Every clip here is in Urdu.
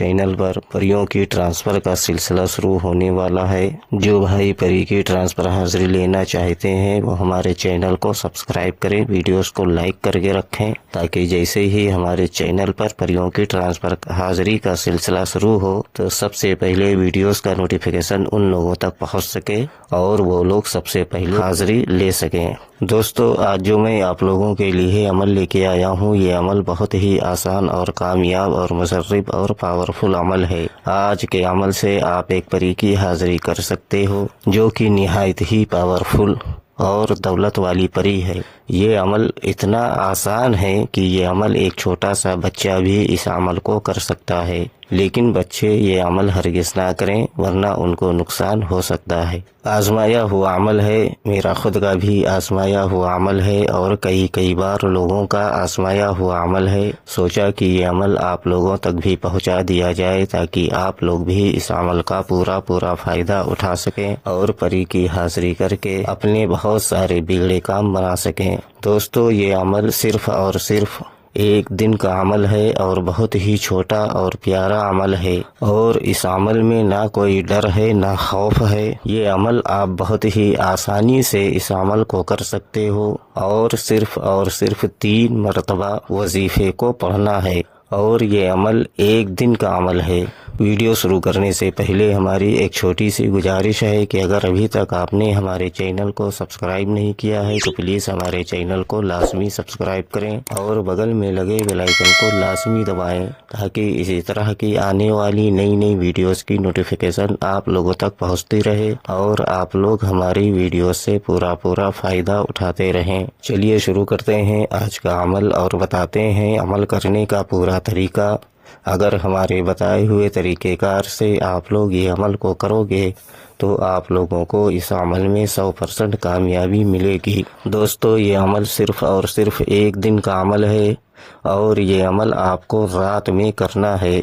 چینل پر پریوں کی ٹرانسفر کا سلسلہ شروع ہونے والا ہے۔ جو بھائی پری کی ٹرانسفر حاضری لینا چاہتے ہیں وہ ہمارے چینل کو سبسکرائب کریں، ویڈیوز کو لائک کر کے رکھیں تاکہ جیسے ہی ہمارے چینل پر پریوں کی ٹرانسفر حاضری کا سلسلہ شروع ہو تو سب سے پہلے ویڈیوز کا نوٹیفیکیشن ان لوگوں تک پہنچ سکے اور وہ لوگ سب سے پہلے حاضری لے سکیں۔ دوستو، آج جو میں آپ لوگوں کے لیے عمل لے کے آیا ہوں یہ عمل بہت ہی آسان اور کامیاب اور مصرف اور پاورفل عمل ہے۔ آج کے عمل سے آپ ایک پری کی حاضری کر سکتے ہو جو کہ نہایت ہی پاورفل اور دولت والی پری ہے۔ یہ عمل اتنا آسان ہے کہ یہ عمل ایک چھوٹا سا بچہ بھی اس عمل کو کر سکتا ہے، لیکن بچے یہ عمل ہرگز نہ کریں ورنہ ان کو نقصان ہو سکتا ہے۔ آزمایا ہوا عمل ہے، میرا خود کا بھی آزمایا ہوا عمل ہے اور کئی بار لوگوں کا آزمایا ہوا عمل ہے۔ سوچا کہ یہ عمل آپ لوگوں تک بھی پہنچا دیا جائے تاکہ آپ لوگ بھی اس عمل کا پورا فائدہ اٹھا سکیں اور پری کی حاضری کر کے اپنے بہت سارے بگڑے کام بنا سکیں۔ دوستو، یہ عمل صرف اور صرف ایک دن کا عمل ہے اور بہت ہی چھوٹا اور پیارا عمل ہے، اور اس عمل میں نہ کوئی ڈر ہے نہ خوف ہے۔ یہ عمل آپ بہت ہی آسانی سے اس عمل کو کر سکتے ہو اور صرف 3 مرتبہ وظیفے کو پڑھنا ہے، اور یہ عمل ایک دن کا عمل ہے۔ ویڈیو شروع کرنے سے پہلے ہماری ایک چھوٹی سی گزارش ہے کہ اگر ابھی تک آپ نے ہمارے چینل کو سبسکرائب نہیں کیا ہے تو پلیز ہمارے چینل کو لازمی سبسکرائب کریں اور بغل میں لگے بیل آئیکن کو لازمی دبائیں تاکہ اسی طرح کی آنے والی نئی ویڈیوز کی نوٹیفیکیشن آپ لوگوں تک پہنچتی رہے اور آپ لوگ ہماری ویڈیوز سے پورا فائدہ اٹھاتے رہیں۔ چلیے شروع کرتے ہیں آج کا عمل اور بتاتے ہیں عمل کرنے کا پورا طریقہ۔ اگر ہمارے بتائے ہوئے طریقہ کار سے آپ لوگ یہ عمل کو کرو گے تو آپ لوگوں کو اس عمل میں 100% کامیابی ملے گی۔ دوستو، یہ عمل صرف اور صرف ایک دن کا عمل ہے اور یہ عمل آپ کو رات میں کرنا ہے۔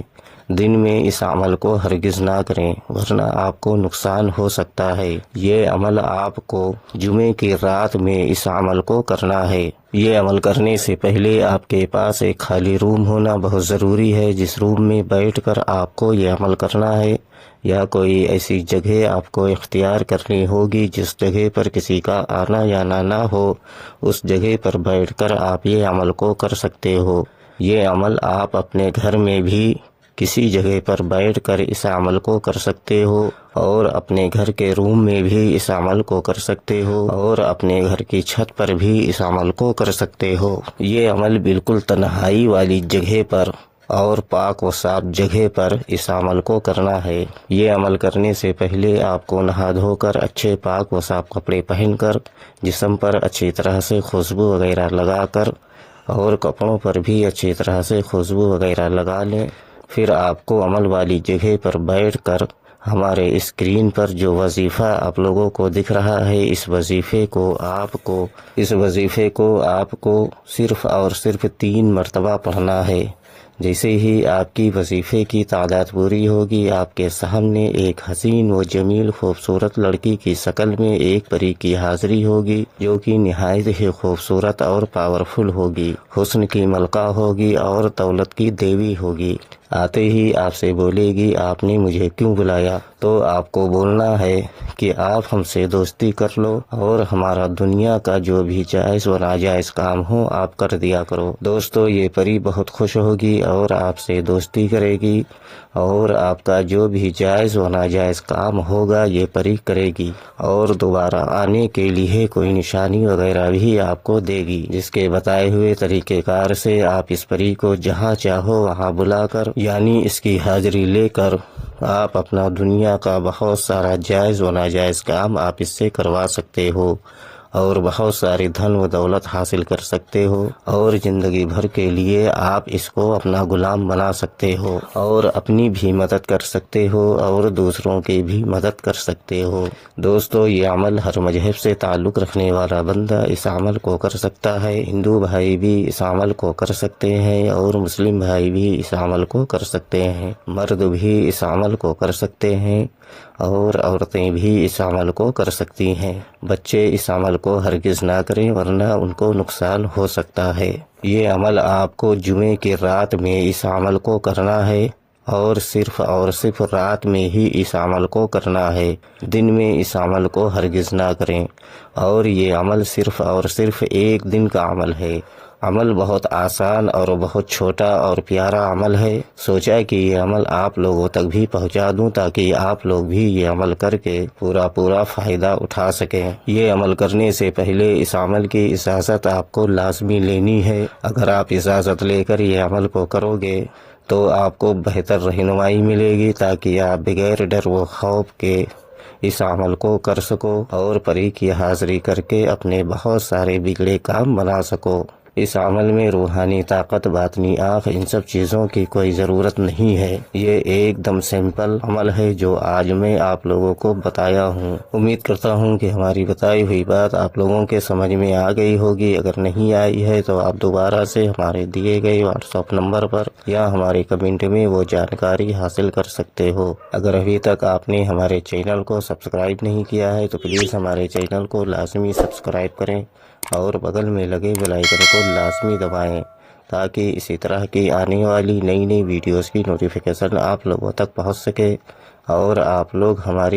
دن میں اس عمل کو ہرگز نہ کریں ورنہ آپ کو نقصان ہو سکتا ہے۔ یہ عمل آپ کو جمعے کی رات میں اس عمل کو کرنا ہے۔ یہ عمل کرنے سے پہلے آپ کے پاس ایک خالی روم ہونا بہت ضروری ہے جس روم میں بیٹھ کر آپ کو یہ عمل کرنا ہے، یا کوئی ایسی جگہ آپ کو اختیار کرنی ہوگی جس جگہ پر کسی کا آنا جانا نہ ہو۔ اس جگہ پر بیٹھ کر آپ یہ عمل کو کر سکتے ہو۔ یہ عمل آپ اپنے گھر میں بھی کسی جگہ پر بیٹھ کر اس عمل کو کر سکتے ہو اور اپنے گھر کے روم میں بھی اس عمل کو کر سکتے ہو اور اپنے گھر کی چھت پر بھی اس عمل کو کر سکتے ہو۔ یہ عمل بالکل تنہائی والی جگہ پر اور پاک و صاف جگہ پر اس عمل کو کرنا ہے۔ یہ عمل کرنے سے پہلے آپ کو نہا دھو کر اچھے پاک و صاف کپڑے پہن کر جسم پر اچھی طرح سے خوشبو وغیرہ لگا کر اور کپڑوں پر بھی اچھی طرح سے خوشبو وغیرہ لگا لیں۔ پھر آپ کو عمل والی جگہ پر بیٹھ کر ہمارے اسکرین پر جو وظیفہ آپ لوگوں کو دکھ رہا ہے اس وظیفے کو آپ کو صرف اور صرف 3 مرتبہ پڑھنا ہے۔ جیسے ہی آپ کی وظیفے کی تعداد پوری ہوگی آپ کے سامنے ایک حسین و جمیل خوبصورت لڑکی کی شکل میں ایک پری کی حاضری ہوگی جو کہ نہایت ہی خوبصورت اور پاورفل ہوگی، حسن کی ملکہ ہوگی اور دولت کی دیوی ہوگی۔ آتے ہی آپ سے بولے گی آپ نے مجھے کیوں بلایا؟ تو آپ کو بولنا ہے کہ آپ ہم سے دوستی کر لو اور ہمارا دنیا کا جو بھی جائز و ناجائز کام ہو آپ کر دیا کرو۔ دوستو، یہ پری بہت خوش ہوگی اور آپ سے دوستی کرے گی اور آپ کا جو بھی جائز و ناجائز کام ہوگا یہ پری کرے گی اور دوبارہ آنے کے لیے کوئی نشانی وغیرہ بھی آپ کو دے گی، جس کے بتائے ہوئے طریقہ کار سے آپ اس پری کو جہاں چاہو وہاں بلا کر یعنی اس کی حاضری لے کر آپ اپنا دنیا کا بہت سارا جائز و ناجائز کام آپ اس سے کروا سکتے ہو اور بہت ساری دھن و دولت حاصل کر سکتے ہو اور زندگی بھر کے لیے آپ اس کو اپنا غلام بنا سکتے ہو اور اپنی بھی مدد کر سکتے ہو اور دوسروں کی بھی مدد کر سکتے ہو۔ دوستو، یہ عمل ہر مذہب سے تعلق رکھنے والا بندہ اس عمل کو کر سکتا ہے۔ ہندو بھائی بھی اس عمل کو کر سکتے ہیں اور مسلم بھائی بھی اس عمل کو کر سکتے ہیں، مرد بھی اس عمل کو کر سکتے ہیں اور عورتیں بھی اس عمل کو کر سکتی ہیں۔ بچے اس عمل کو ہرگز نہ کریں ورنہ ان کو نقصان ہو سکتا ہے۔ یہ عمل آپ کو جمعے کی رات میں اس عمل کو کرنا ہے اور صرف رات میں ہی اس عمل کو کرنا ہے، دن میں اس عمل کو ہرگز نہ کریں۔ اور یہ عمل صرف ایک دن کا عمل ہے۔ عمل بہت آسان اور بہت چھوٹا اور پیارا عمل ہے۔ سوچا کہ یہ عمل آپ لوگوں تک بھی پہنچا دوں تاکہ آپ لوگ بھی یہ عمل کر کے پورا فائدہ اٹھا سکیں۔ یہ عمل کرنے سے پہلے اس عمل کی اجازت آپ کو لازمی لینی ہے۔ اگر آپ اجازت لے کر یہ عمل کو کرو گے تو آپ کو بہتر رہنمائی ملے گی تاکہ آپ بغیر ڈر و خوف کے اس عمل کو کر سکو اور پری کی حاضری کر کے اپنے بہت سارے بگڑے کام بنا سکو۔ اس عمل میں روحانی طاقت، باطنی آنکھ، ان سب چیزوں کی کوئی ضرورت نہیں ہے۔ یہ ایک دم سمپل عمل ہے جو آج میں آپ لوگوں کو بتایا ہوں۔ امید کرتا ہوں کہ ہماری بتائی ہوئی بات آپ لوگوں کے سمجھ میں آ گئی ہوگی۔ اگر نہیں آئی ہے تو آپ دوبارہ سے ہمارے دیے گئے واٹس ایپ نمبر پر یا ہمارے کمنٹ میں وہ جانکاری حاصل کر سکتے ہو۔ اگر ابھی تک آپ نے ہمارے چینل کو سبسکرائب نہیں کیا ہے تو پلیز ہمارے چینل کو لازمی سبسکرائب کریں اور بغل میں لگے بیل آئیکن کو لازمی دبائیں تاکہ اسی طرح کی آنے والی نئی ویڈیوز کی نوٹیفیکیشن آپ لوگوں تک پہنچ سکے اور آپ لوگ ہماری